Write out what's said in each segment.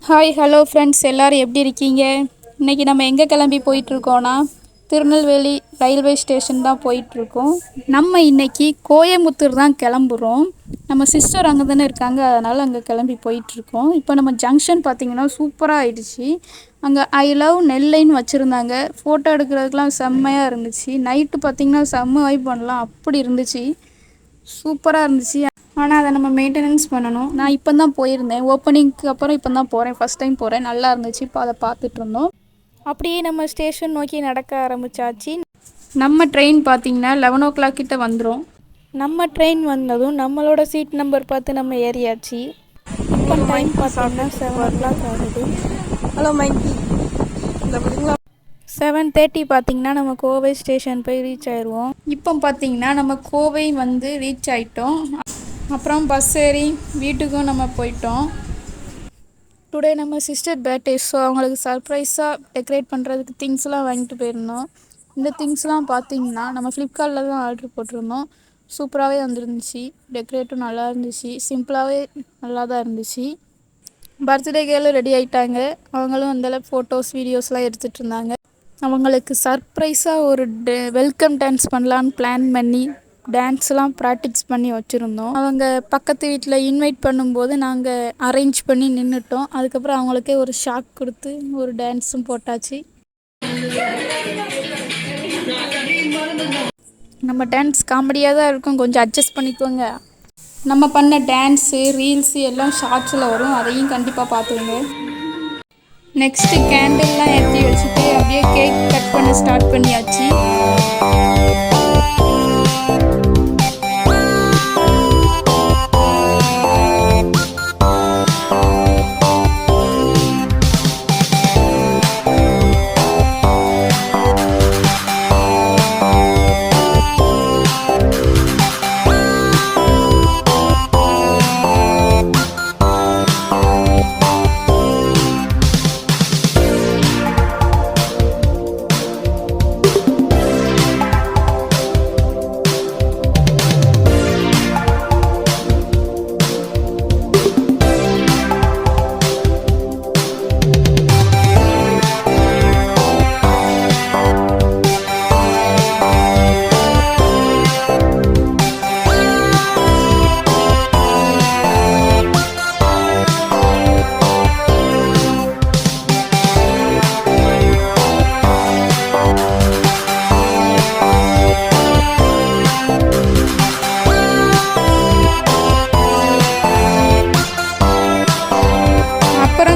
Hi hello friends, எல்லோரும் எப்படி இருக்கீங்க? இன்றைக்கி நம்ம எங்கே கிளம்பி போயிட்டுருக்கோன்னா திருநெல்வேலி ரயில்வே ஸ்டேஷன் தான் போயிட்டுருக்கோம். நம்ம இன்றைக்கி கோயம்புத்தூர் தான் கிளம்புறோம். நம்ம சிஸ்டர் அங்கே தானே இருக்காங்க, அதனால் அங்கே கிளம்பி போயிட்டுருக்கோம். இப்போ நம்ம ஜங்ஷன் பார்த்திங்கன்னா சூப்பராக ஆயிடுச்சு. அங்கே ஐ லவ் நெல்லைன்னு வச்சுருந்தாங்க. ஃபோட்டோ எடுக்கிறதுக்கெலாம் செம்மையாக இருந்துச்சு. நைட்டு பார்த்திங்கன்னா செம்ம வைப் பண்ணலாம், அப்படி இருந்துச்சு. சூப்பராக இருந்துச்சு. ஆனால் அதை நம்ம மெயின்டெனன்ஸ் பண்ணணும். நான் இப்போ தான் போயிருந்தேன், ஓப்பனிங்க்கு அப்புறம் இப்போ தான் போகிறேன், ஃபஸ்ட் டைம் போகிறேன். நல்லா இருந்துச்சு. இப்போ அதை பார்த்துட்டு இருந்தோம். அப்படியே நம்ம ஸ்டேஷன் நோக்கி நடக்க ஆரம்பித்தாச்சு. நம்ம ட்ரெயின் பார்த்திங்கன்னா 11 o'clock கிட்ட வந்துடும். நம்ம ட்ரெயின் வந்ததும் நம்மளோட சீட் நம்பர் பார்த்து நம்ம ஏறியாச்சு. இப்போ டைம் பார்த்தோம்னா 7 o'clock ஆகுது. ஹலோ மைக்கி, 7:30 பார்த்திங்கன்னா நம்ம கோவை ஸ்டேஷன் போய் ரீச் ஆயிடுவோம். இப்போ பார்த்திங்கன்னா நம்ம கோவை வந்து ரீச் ஆகிட்டோம். அப்புறம் பஸ் ஏறி வீட்டுக்கும் நம்ம போயிட்டோம். டுடே நம்ம சிஸ்டர் பர்த்டே, ஸோ அவங்களுக்கு சர்ப்ரைஸாக டெக்கரேட் பண்ணுறதுக்கு திங்ஸ்லாம் வாங்கிட்டு போயிருந்தோம். இந்த திங்ஸ்லாம் பார்த்திங்கன்னா நம்ம ஃப்ளிப்கார்ட்டில் தான் ஆர்டர் போட்டிருந்தோம். சூப்பராகவே வந்துருந்துச்சு. டெக்கரேட்டும் நல்லா இருந்துச்சு. சிம்பிளாகவே நல்லா தான் இருந்துச்சு. பர்த்டே கேர்ளும் ரெடி ஆகிட்டாங்க. அவங்களும் அந்தளவு ஃபோட்டோஸ் வீடியோஸ்லாம் எடுத்துகிட்டு இருந்தாங்க. அவங்களுக்கு சர்ப்ரைஸாக ஒரு வெல்கம் டான்ஸ் பண்ணலான்னு பிளான் பண்ணி டான்ஸ்லாம் ப்ராக்டிஸ் பண்ணி வச்சுருந்தோம். அவங்க பக்கத்து வீட்டில் இன்வைட் பண்ணும்போது நாங்கள் அரேஞ்ச் பண்ணி நின்றுட்டோம். அதுக்கப்புறம் அவங்களுக்கே ஒரு ஷாக் கொடுத்து ஒரு டான்ஸும் போட்டாச்சு. நம்ம டான்ஸ் காமெடியாக தான் இருக்கும், கொஞ்சம் அட்ஜஸ்ட் பண்ணிக்கோங்க. நம்ம பண்ண டான்ஸு ரீல்ஸு எல்லாம் ஷார்ட்ஸில் வரும், அதையும் கண்டிப்பாக பார்த்துருங்க. நெக்ஸ்ட்டு கேண்டில்லாம் ஏற்றி வச்சுட்டு அப்படியே கேக் கட் பண்ண ஸ்டார்ட் பண்ணியாச்சு.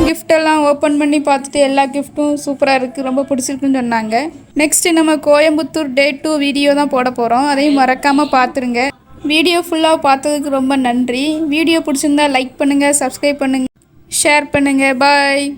கிஃப்டெல்லாம் ஓப்பன் பண்ணி பார்த்துட்டு எல்லா கிஃப்ட்டும் சூப்பராக இருக்குது, ரொம்ப பிடிச்சிருக்குன்னு சொன்னாங்க. நெக்ஸ்ட்டு நம்ம கோயம்புத்தூர் Day 2 வீடியோ தான் போட போகிறோம். அதையும் மறக்காமல் பார்த்துருங்க. வீடியோ ஃபுல்லாக பார்த்ததுக்கு ரொம்ப நன்றி. வீடியோ பிடிச்சிருந்தா லைக் பண்ணுங்கள், சப்ஸ்கிரைப் பண்ணுங்கள், ஷேர் பண்ணுங்கள். பாய்.